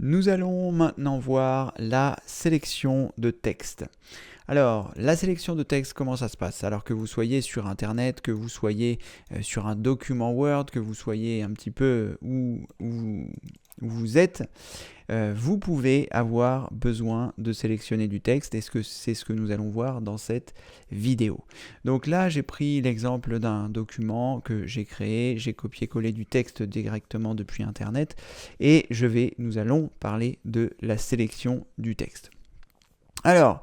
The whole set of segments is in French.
Nous allons maintenant voir la sélection de texte. Alors, la sélection de texte, comment ça se passe? Alors que vous soyez sur Internet, que vous soyez sur un document Word, que vous soyez un petit peu où vous êtes, vous pouvez avoir besoin de sélectionner du texte et c'est ce que nous allons voir dans cette vidéo. Donc là, j'ai pris l'exemple d'un document que j'ai créé, j'ai copié-collé du texte directement depuis Internet et nous allons parler de la sélection du texte. Alors,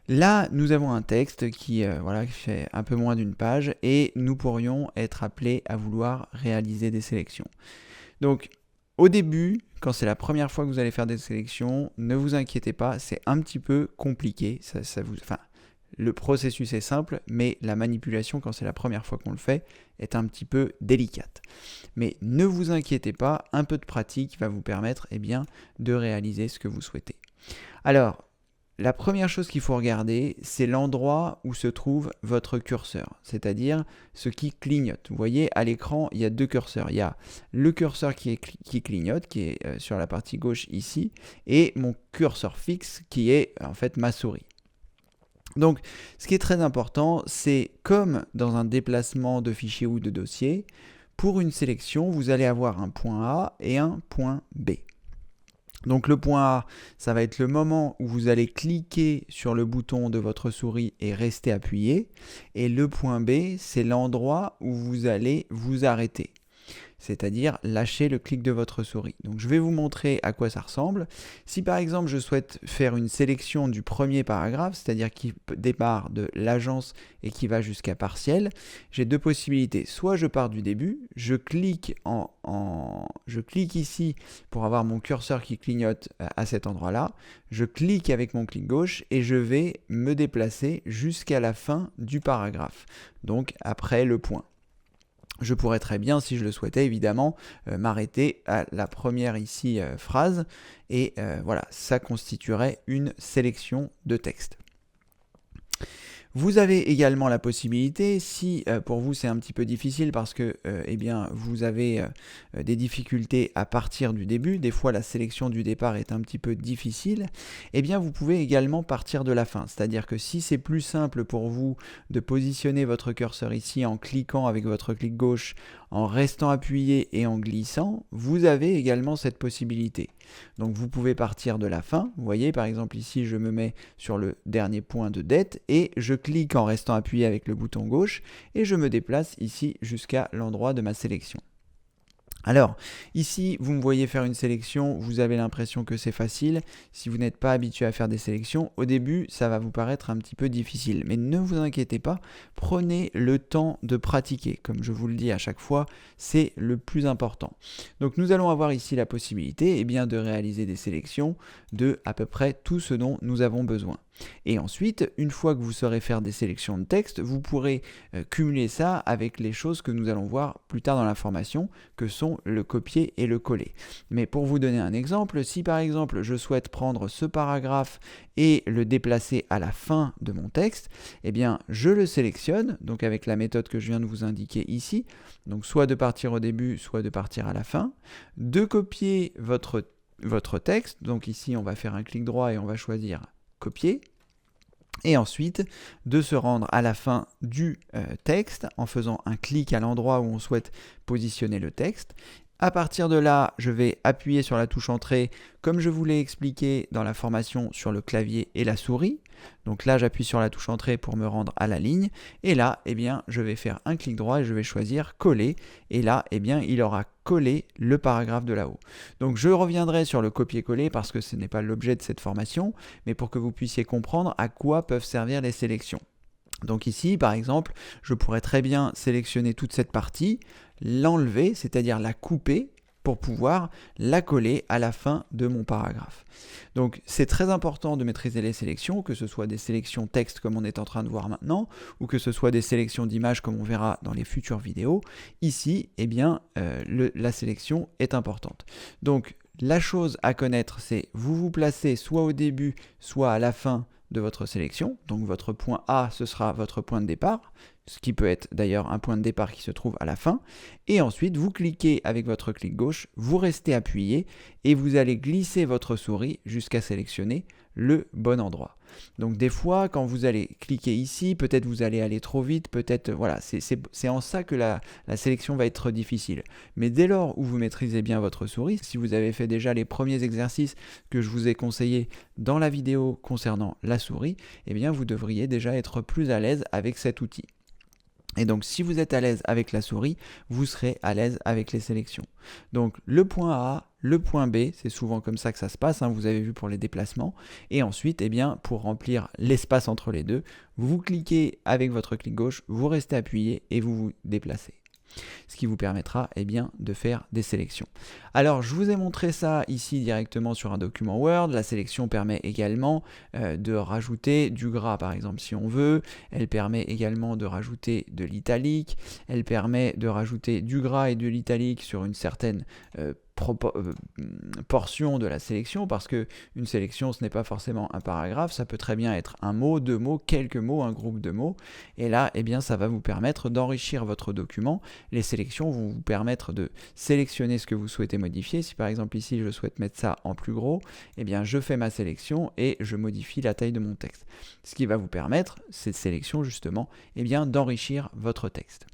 là, nous avons un texte qui fait un peu moins d'une page et nous pourrions être appelés à vouloir réaliser des sélections. Donc, au début, quand c'est la première fois que vous allez faire des sélections, ne vous inquiétez pas, c'est un petit peu compliqué. Le processus est simple, mais la manipulation, quand c'est la première fois qu'on le fait, est un petit peu délicate. Mais ne vous inquiétez pas, un peu de pratique va vous permettre de réaliser ce que vous souhaitez. Alors, la première chose qu'il faut regarder, c'est l'endroit où se trouve votre curseur, c'est-à-dire ce qui clignote. Vous voyez, à l'écran, il y a deux curseurs. Il y a le curseur qui clignote, qui est sur la partie gauche ici, et mon curseur fixe, qui est en fait ma souris. Donc, ce qui est très important, c'est comme dans un déplacement de fichier ou de dossier, pour une sélection, vous allez avoir un point A et un point B. Donc le point A, ça va être le moment où vous allez cliquer sur le bouton de votre souris et rester appuyé. Et le point B, c'est l'endroit où vous allez vous arrêter, c'est-à-dire lâcher le clic de votre souris. Donc je vais vous montrer à quoi ça ressemble. Si par exemple je souhaite faire une sélection du premier paragraphe, c'est-à-dire qui départ de l'agence et qui va jusqu'à partiel, j'ai deux possibilités. Soit je pars du début, je clique ici pour avoir mon curseur qui clignote à cet endroit-là, je clique avec mon clic gauche et je vais me déplacer jusqu'à la fin du paragraphe, donc après le point. Je pourrais très bien, si je le souhaitais évidemment, m'arrêter à la première ici phrase et voilà, ça constituerait une sélection de texte. Vous avez également la possibilité, si pour vous c'est un petit peu difficile parce que vous avez des difficultés à partir du début, des fois la sélection du départ est un petit peu difficile, vous pouvez également partir de la fin. C'est-à-dire que si c'est plus simple pour vous de positionner votre curseur ici en cliquant avec votre clic gauche, en restant appuyé et en glissant, vous avez également cette possibilité. Donc vous pouvez partir de la fin. Vous voyez par exemple ici je me mets sur le dernier point de dette et je clique en restant appuyé avec le bouton gauche et je me déplace ici jusqu'à l'endroit de ma sélection. Alors, ici, vous me voyez faire une sélection, vous avez l'impression que c'est facile. Si vous n'êtes pas habitué à faire des sélections, au début, ça va vous paraître un petit peu difficile. Mais ne vous inquiétez pas, prenez le temps de pratiquer. Comme je vous le dis à chaque fois, c'est le plus important. Donc, nous allons avoir ici la possibilité de réaliser des sélections de à peu près tout ce dont nous avons besoin. Et ensuite, une fois que vous saurez faire des sélections de texte, vous pourrez cumuler ça avec les choses que nous allons voir plus tard dans la formation, que sont le copier et le coller. Mais pour vous donner un exemple, si par exemple je souhaite prendre ce paragraphe et le déplacer à la fin de mon texte, je le sélectionne, donc avec la méthode que je viens de vous indiquer ici, donc soit de partir au début, soit de partir à la fin, de copier votre texte, donc ici on va faire un clic droit et on va choisir copier, et ensuite de se rendre à la fin du texte en faisant un clic à l'endroit où on souhaite positionner le texte. À partir de là, je vais appuyer sur la touche entrée comme je vous l'ai expliqué dans la formation sur le clavier et la souris. Donc là, j'appuie sur la touche entrée pour me rendre à la ligne. Et là, je vais faire un clic droit et je vais choisir coller. Et là, il aura collé le paragraphe de là-haut. Donc je reviendrai sur le copier-coller parce que ce n'est pas l'objet de cette formation, mais pour que vous puissiez comprendre à quoi peuvent servir les sélections. Donc ici, par exemple, je pourrais très bien sélectionner toute cette partie, l'enlever, c'est-à-dire la couper, pour pouvoir la coller à la fin de mon paragraphe. Donc c'est très important de maîtriser les sélections, que ce soit des sélections texte comme on est en train de voir maintenant, ou que ce soit des sélections d'images comme on verra dans les futures vidéos. Ici, la sélection est importante. Donc la chose à connaître, c'est vous placez soit au début, soit à la fin de votre sélection. Donc votre point A, ce sera votre point de départ. ce qui peut être d'ailleurs un point de départ qui se trouve à la fin, et ensuite vous cliquez avec votre clic gauche, vous restez appuyé et vous allez glisser votre souris jusqu'à sélectionner le bon endroit. Donc des fois, quand vous allez cliquer ici, peut-être vous allez aller trop vite, peut-être, voilà, c'est en ça que la sélection va être difficile. Mais dès lors où vous maîtrisez bien votre souris, si vous avez fait déjà les premiers exercices que je vous ai conseillés dans la vidéo concernant la souris, eh bien vous devriez déjà être plus à l'aise avec cet outil. Et donc, si vous êtes à l'aise avec la souris, vous serez à l'aise avec les sélections. Donc, le point A, le point B, c'est souvent comme ça que ça se passe, hein, vous avez vu pour les déplacements. Et ensuite, eh bien, pour remplir l'espace entre les deux, vous cliquez avec votre clic gauche, vous restez appuyé et vous vous déplacez. Ce qui vous permettra eh bien, de faire des sélections. Alors, je vous ai montré ça ici directement sur un document Word. La sélection permet également de rajouter du gras, par exemple, si on veut. Elle permet également de rajouter de l'italique. Elle permet de rajouter du gras et de l'italique sur une certaine portion de la sélection, parce que une sélection, ce n'est pas forcément un paragraphe, ça peut très bien être un mot, deux mots, quelques mots, un groupe de mots, et là, eh bien, ça va vous permettre d'enrichir votre document. Les sélections vont vous permettre de sélectionner ce que vous souhaitez modifier. Si par exemple ici, je souhaite mettre ça en plus gros, eh bien, je fais ma sélection et je modifie la taille de mon texte. Ce qui va vous permettre, cette sélection justement, eh bien, d'enrichir votre texte.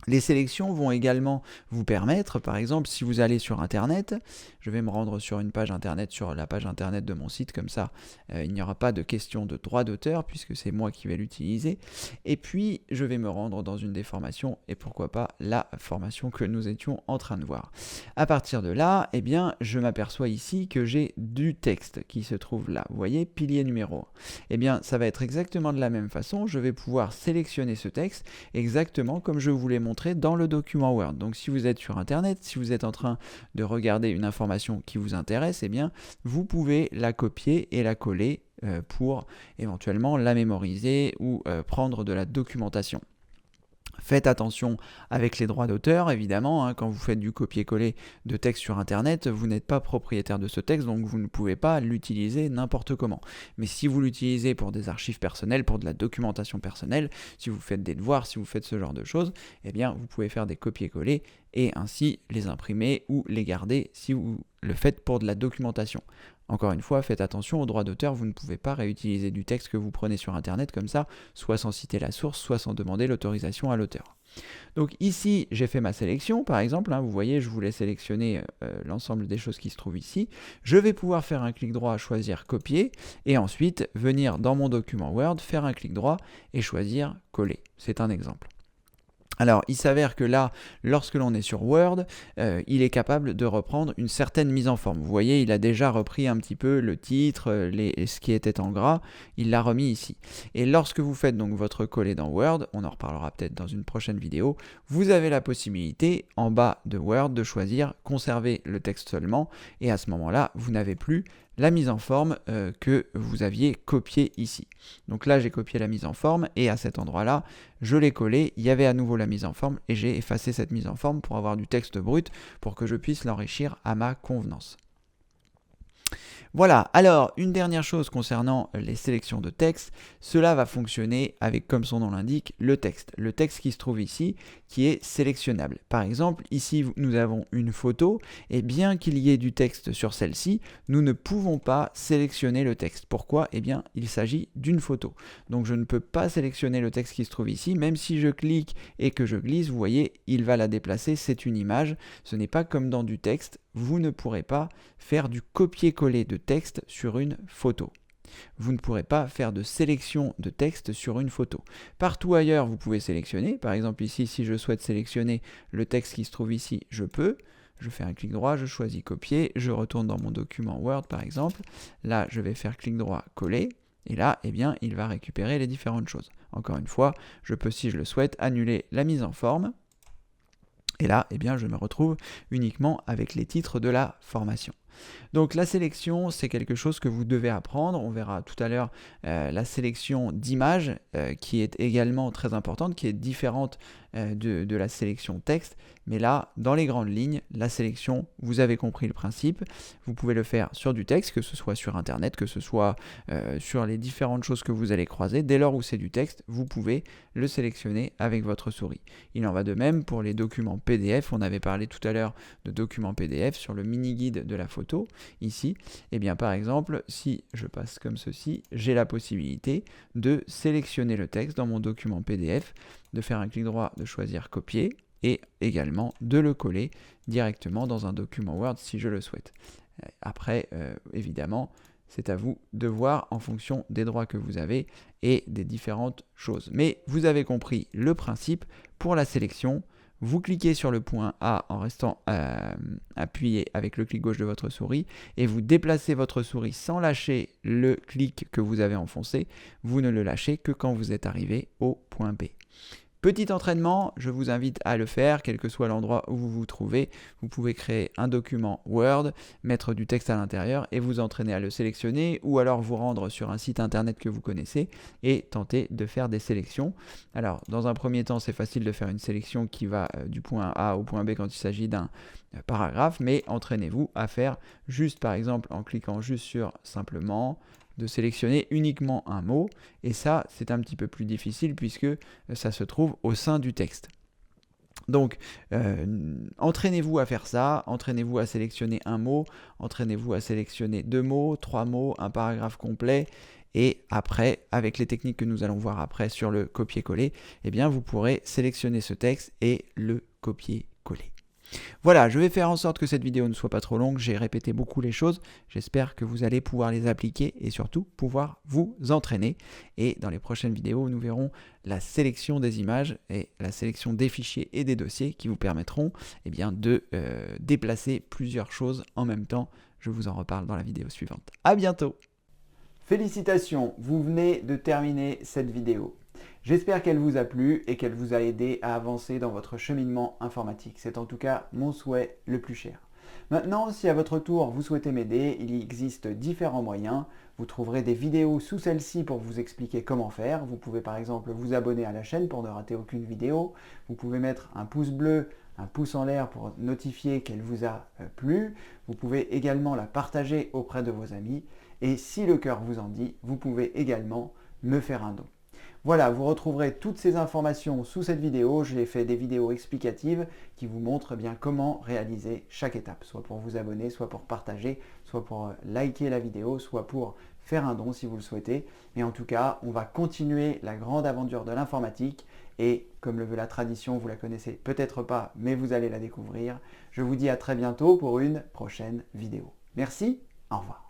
Les sélections vont également vous permettre, par exemple, si vous allez sur Internet, je vais me rendre sur une page Internet, sur la page Internet de mon site, comme ça, il n'y aura pas de question de droit d'auteur, puisque c'est moi qui vais l'utiliser. Et puis, je vais me rendre dans une des formations, et pourquoi pas la formation que nous étions en train de voir. À partir de là, eh bien, je m'aperçois ici que j'ai du texte qui se trouve là. Vous voyez, pilier numéro 1. Eh bien, ça va être exactement de la même façon. Je vais pouvoir sélectionner ce texte exactement comme je vous l'ai montré dans le document Word. Donc si vous êtes sur Internet, si vous êtes en train de regarder une information qui vous intéresse, eh bien vous pouvez la copier et la coller pour éventuellement la mémoriser ou prendre de la documentation. Faites attention avec les droits d'auteur, évidemment, hein, quand vous faites du copier-coller de texte sur Internet, vous n'êtes pas propriétaire de ce texte, donc vous ne pouvez pas l'utiliser n'importe comment. Mais si vous l'utilisez pour des archives personnelles, pour de la documentation personnelle, si vous faites des devoirs, si vous faites ce genre de choses, eh bien vous pouvez faire des copier-coller et ainsi les imprimer ou les garder si vous le faites pour de la documentation. Encore une fois, faites attention aux droits d'auteur, vous ne pouvez pas réutiliser du texte que vous prenez sur Internet comme ça, soit sans citer la source, soit sans demander l'autorisation à l'auteur. Donc ici, j'ai fait ma sélection, par exemple, hein, vous voyez, je voulais sélectionner l'ensemble des choses qui se trouvent ici. Je vais pouvoir faire un clic droit, choisir copier, et ensuite venir dans mon document Word, faire un clic droit et choisir coller. C'est un exemple. Alors, il s'avère que là, lorsque l'on est sur Word, il est capable de reprendre une certaine mise en forme. Vous voyez, il a déjà repris un petit peu le titre, ce qui était en gras, il l'a remis ici. Et lorsque vous faites donc votre coller dans Word, on en reparlera peut-être dans une prochaine vidéo, vous avez la possibilité, en bas de Word, de choisir « Conserver le texte seulement » et à ce moment-là, vous n'avez plus la mise en forme que vous aviez copiée ici. Donc là, j'ai copié la mise en forme et à cet endroit-là, je l'ai collé, il y avait à nouveau la mise en forme et j'ai effacé cette mise en forme pour avoir du texte brut pour que je puisse l'enrichir à ma convenance. Voilà, alors une dernière chose concernant les sélections de texte, cela va fonctionner avec, comme son nom l'indique, le texte qui se trouve ici, qui est sélectionnable. Par exemple, ici nous avons une photo, et bien qu'il y ait du texte sur celle-ci, nous ne pouvons pas sélectionner le texte. Pourquoi? Eh bien, il s'agit d'une photo. Donc je ne peux pas sélectionner le texte qui se trouve ici, même si je clique et que je glisse, vous voyez, il va la déplacer, c'est une image, ce n'est pas comme dans du texte, vous ne pourrez pas faire du copier-coller de texte sur une photo. Vous ne pourrez pas faire de sélection de texte sur une photo. Partout ailleurs, vous pouvez sélectionner. Par exemple, ici, si je souhaite sélectionner le texte qui se trouve ici, je peux. Je fais un clic droit, je choisis copier, je retourne dans mon document Word, par exemple. Là, je vais faire clic droit, coller. Et là, eh bien, il va récupérer les différentes choses. Encore une fois, je peux, si je le souhaite, annuler la mise en forme. Et là, eh bien, je me retrouve uniquement avec les titres de la formation. Donc la sélection, c'est quelque chose que vous devez apprendre. On verra tout à l'heure la sélection d'images qui est également très importante, qui est différente de la sélection texte. Mais là, dans les grandes lignes, la sélection, vous avez compris le principe. Vous pouvez le faire sur du texte, que ce soit sur Internet, que ce soit sur les différentes choses que vous allez croiser. Dès lors où c'est du texte, vous pouvez le sélectionner avec votre souris. Il en va de même pour les documents PDF. On avait parlé tout à l'heure de documents PDF sur le mini-guide de la photo. Ici, eh bien, par exemple, si je passe comme ceci, j'ai la possibilité de sélectionner le texte dans mon document PDF, de faire un clic droit, de choisir copier et également de le coller directement dans un document Word si je le souhaite. Après, évidemment, c'est à vous de voir en fonction des droits que vous avez et des différentes choses. Mais vous avez compris le principe. Pour la sélection, vous cliquez sur le point A en restant appuyé avec le clic gauche de votre souris et vous déplacez votre souris sans lâcher le clic que vous avez enfoncé. Vous ne le lâchez que quand vous êtes arrivé au point B. Petit entraînement, je vous invite à le faire, quel que soit l'endroit où vous vous trouvez. Vous pouvez créer un document Word, mettre du texte à l'intérieur et vous entraîner à le sélectionner ou alors vous rendre sur un site internet que vous connaissez et tenter de faire des sélections. Alors, dans un premier temps, c'est facile de faire une sélection qui va du point A au point B quand il s'agit d'un paragraphe, mais entraînez-vous à faire juste, par exemple, en cliquant juste sur simplement, de sélectionner uniquement un mot, et ça c'est un petit peu plus difficile puisque ça se trouve au sein du texte. Donc entraînez-vous à faire ça, entraînez-vous à sélectionner un mot, entraînez-vous à sélectionner 2 mots, 3 mots, un paragraphe complet, et après, avec les techniques que nous allons voir après sur le copier-coller, eh bien vous pourrez sélectionner ce texte et le copier-coller. Voilà, je vais faire en sorte que cette vidéo ne soit pas trop longue, j'ai répété beaucoup les choses, j'espère que vous allez pouvoir les appliquer et surtout pouvoir vous entraîner. Et dans les prochaines vidéos, nous verrons la sélection des images et la sélection des fichiers et des dossiers qui vous permettront de déplacer plusieurs choses en même temps. Je vous en reparle dans la vidéo suivante. À bientôt! Félicitations, vous venez de terminer cette vidéo. J'espère qu'elle vous a plu et qu'elle vous a aidé à avancer dans votre cheminement informatique. C'est en tout cas mon souhait le plus cher. Maintenant, si à votre tour vous souhaitez m'aider, il existe différents moyens. Vous trouverez des vidéos sous celle-ci pour vous expliquer comment faire. Vous pouvez par exemple vous abonner à la chaîne pour ne rater aucune vidéo. Vous pouvez mettre un pouce bleu, un pouce en l'air pour notifier qu'elle vous a plu. Vous pouvez également la partager auprès de vos amis. Et si le cœur vous en dit, vous pouvez également me faire un don. Voilà, vous retrouverez toutes ces informations sous cette vidéo. J'ai fait des vidéos explicatives qui vous montrent bien comment réaliser chaque étape, soit pour vous abonner, soit pour partager, soit pour liker la vidéo, soit pour faire un don si vous le souhaitez. Mais en tout cas, on va continuer la grande aventure de l'informatique et comme le veut la tradition, vous la connaissez peut-être pas, mais vous allez la découvrir. Je vous dis à très bientôt pour une prochaine vidéo. Merci, au revoir.